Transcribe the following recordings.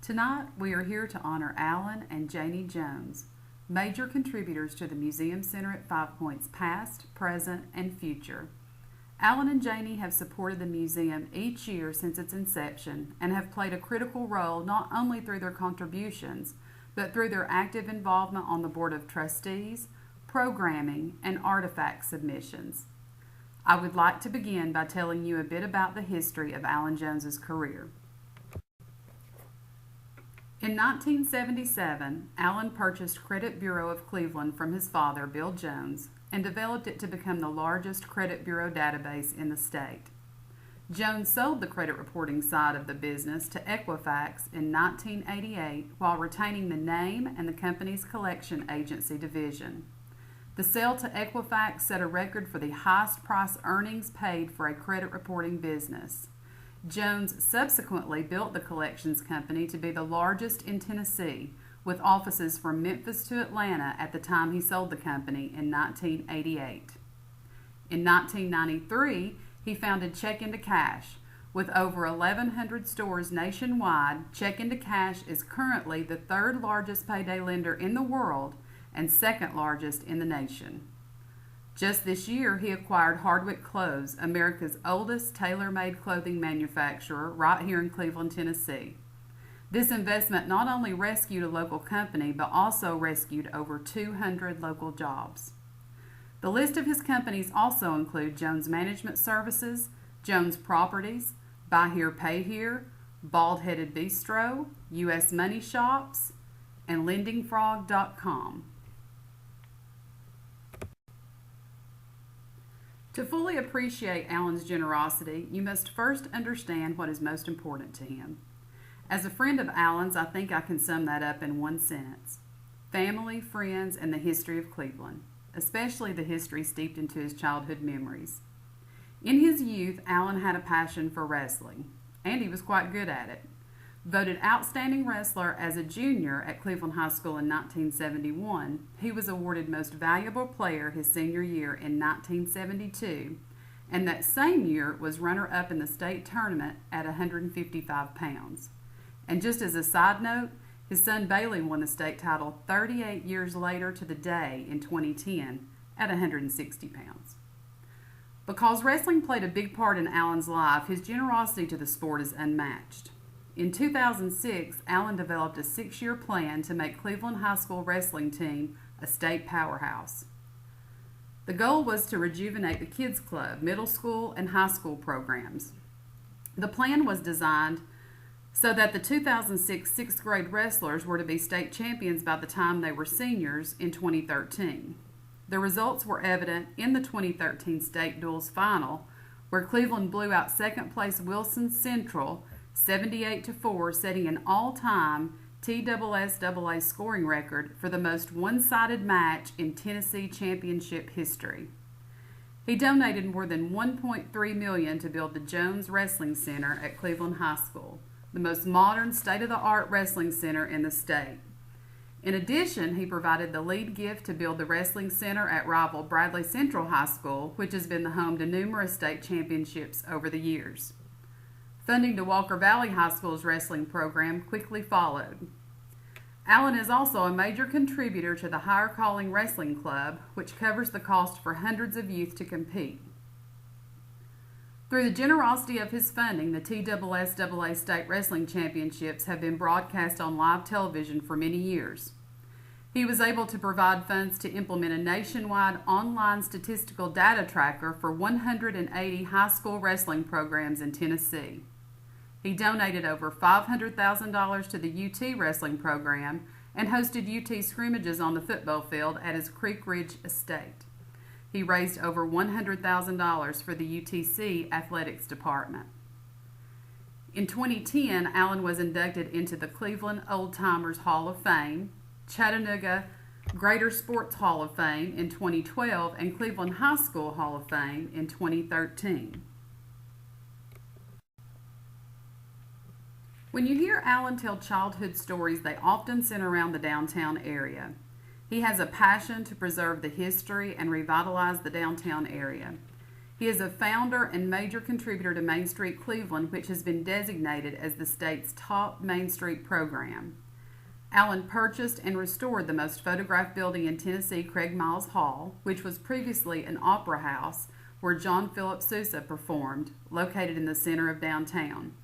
Tonight, we are here to honor Allan and Janie Jones, major contributors to the Museum Center at Five Points past, present, and future. Allan and Janie have supported the museum each year since its inception and have played a critical role not only through their contributions, but through their active involvement on the Board of Trustees, programming, and artifact submissions. I would like to begin by telling you a bit about the history of Allan Jones's career. In 1977, Allan purchased Credit Bureau of Cleveland from his father, Bill Jones, and developed it to become the largest credit bureau database in the state. Jones sold the credit reporting side of the business to Equifax in 1988 while retaining the name and the company's collection agency division. The sale to Equifax set a record for the highest price earnings paid for a credit reporting business. Jones subsequently built the collections company to be the largest in Tennessee, with offices from Memphis to Atlanta at the time he sold the company in 1988. In 1993, he founded Check Into Cash. With over 1,100 stores nationwide, Check Into Cash is currently the third largest payday lender in the world and second largest in the nation. Just this year, he acquired Hardwick Clothes, America's oldest tailor-made clothing manufacturer, right here in Cleveland, Tennessee. This investment not only rescued a local company, but also rescued over 200 local jobs. The list of his companies also include Jones Management Services, Jones Properties, Buy Here, Pay Here, Bald-Headed Bistro, U.S. Money Shops, and LendingFrog.com. To fully appreciate Allan's generosity, you must first understand what is most important to him. As a friend of Allan's, I think I can sum that up in one sentence: family, friends, and the history of Cleveland, especially the history steeped into his childhood memories. In his youth, Allan had a passion for wrestling, and he was quite good at it. Voted outstanding wrestler as a junior at Cleveland High School in 1971, he was awarded Most Valuable Player his senior year in 1972, and that same year was runner-up in the state tournament at 155 pounds. And just as a side note, his son Bailey won the state title 38 years later to the day in 2010 at 160 pounds. Because wrestling played a big part in Allan's life, his generosity to the sport is unmatched. In 2006, Allan developed a 6-year plan to make Cleveland High School wrestling team a state powerhouse. The goal was to rejuvenate the kids club, middle school, and high school programs. The plan was designed so that the 2006 sixth grade wrestlers were to be state champions by the time they were seniors in 2013. The results were evident in the 2013 state duels final, where Cleveland blew out second place Wilson Central 78-4, setting an all-time TSSAA scoring record for the most one-sided match in Tennessee championship history. He donated more than $1.3 million to build the Jones Wrestling Center at Cleveland High School, the most modern, state-of-the-art wrestling center in the state. In addition, he provided the lead gift to build the wrestling center at rival Bradley Central High School, which has been the home to numerous state championships over the years. Funding to Walker Valley High School's wrestling program quickly followed. Allan is also a major contributor to the Higher Calling Wrestling Club, which covers the cost for hundreds of youth to compete. Through the generosity of his funding, the TSSAA State Wrestling Championships have been broadcast on live television for many years. He was able to provide funds to implement a nationwide online statistical data tracker for 180 high school wrestling programs in Tennessee. He donated over $500,000 to the UT wrestling program and hosted UT scrimmages on the football field at his Creek Ridge estate. He raised over $100,000 for the UTC athletics department. In 2010, Allan was inducted into the Cleveland Old Timers Hall of Fame, Chattanooga Greater Sports Hall of Fame in 2012, and Cleveland High School Hall of Fame in 2013. When you hear Allan tell childhood stories, they often center around the downtown area. He has a passion to preserve the history and revitalize the downtown area. He is a founder and major contributor to Main Street Cleveland, which has been designated as the state's top Main Street program. Allan purchased and restored the most photographed building in Tennessee, Craig Miles Hall, which was previously an opera house where John Philip Sousa performed, located in the center of downtown.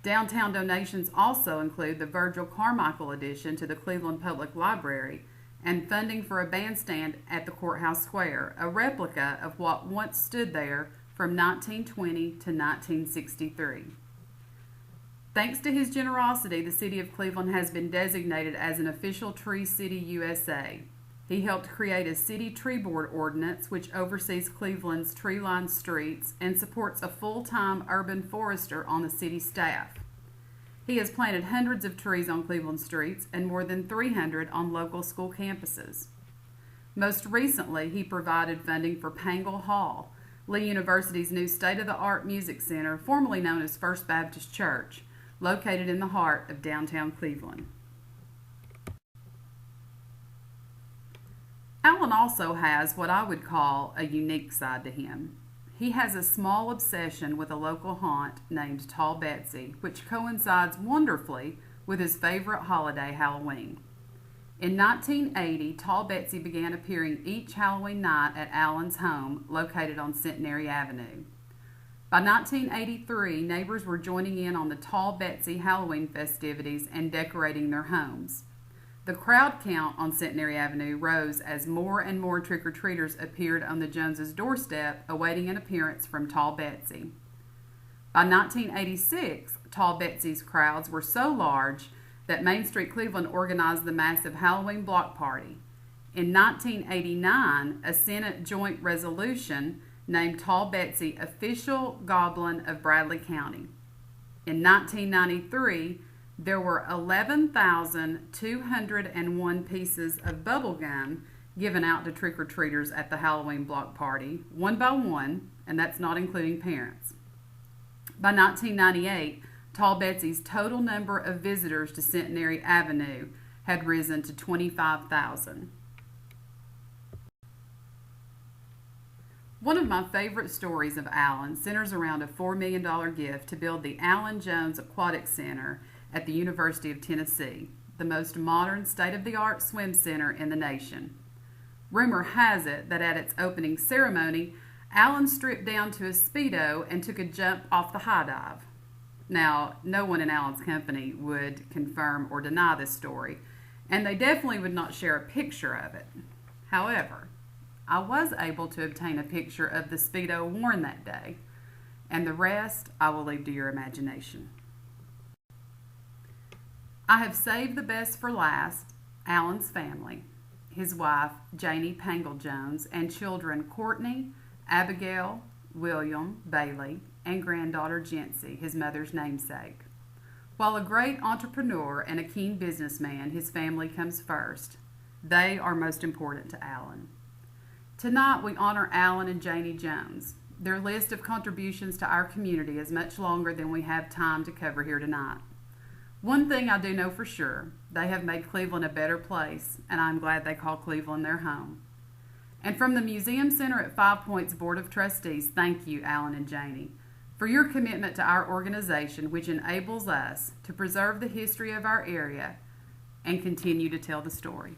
Downtown donations also include the Virgil Carmichael addition to the Cleveland Public Library and funding for a bandstand at the Courthouse Square, a replica of what once stood there from 1920 to 1963. Thanks to his generosity, the City of Cleveland has been designated as an official Tree City USA. He helped create a city tree board ordinance which oversees Cleveland's tree-lined streets and supports a full-time urban forester on the city staff. He has planted hundreds of trees on Cleveland streets and more than 300 on local school campuses. Most recently, he provided funding for Pangle Hall, Lee University's new state-of-the-art music center, formerly known as First Baptist Church, located in the heart of downtown Cleveland. Allan also has what I would call a unique side to him. He has a small obsession with a local haunt named Tall Betsy, which coincides wonderfully with his favorite holiday, Halloween. In 1980, Tall Betsy began appearing each Halloween night at Allan's home, located on Centenary Avenue. By 1983, neighbors were joining in on the Tall Betsy Halloween festivities and decorating their homes. The crowd count on Centenary Avenue rose as more and more trick-or-treaters appeared on the Joneses' doorstep, awaiting an appearance from Tall Betsy. By 1986, Tall Betsy's crowds were so large that Main Street Cleveland organized the massive Halloween block party. In 1989, a Senate joint resolution named Tall Betsy official goblin of Bradley County. In 1993, there were 11,201 pieces of bubble gum given out to trick-or-treaters at the Halloween block party, one by one, and that's not including parents. By 1998, Tall Betsy's total number of visitors to Centenary Avenue had risen to 25,000. One of my favorite stories of Allan centers around a $4 million gift to build the Allan Jones Aquatic Center at the University of Tennessee, the most modern state-of-the-art swim center in the nation. Rumor has it that at its opening ceremony, Allan stripped down to a Speedo and took a jump off the high dive. Now, no one in Allan's company would confirm or deny this story, and they definitely would not share a picture of it. However, I was able to obtain a picture of the Speedo worn that day, and the rest I will leave to your imagination. I have saved the best for last, Allan's family, his wife, Janie Pangle Jones, and children Courtney, Abigail, William, Bailey, and granddaughter Jency, his mother's namesake. While a great entrepreneur and a keen businessman, his family comes first. They are most important to Allan. Tonight we honor Allan and Janie Jones. Their list of contributions to our community is much longer than we have time to cover here tonight. One thing I do know for sure, they have made Cleveland a better place, and I'm glad they call Cleveland their home. And from the Museum Center at Five Points Board of Trustees, thank you, Allan and Janie, for your commitment to our organization, which enables us to preserve the history of our area and continue to tell the story.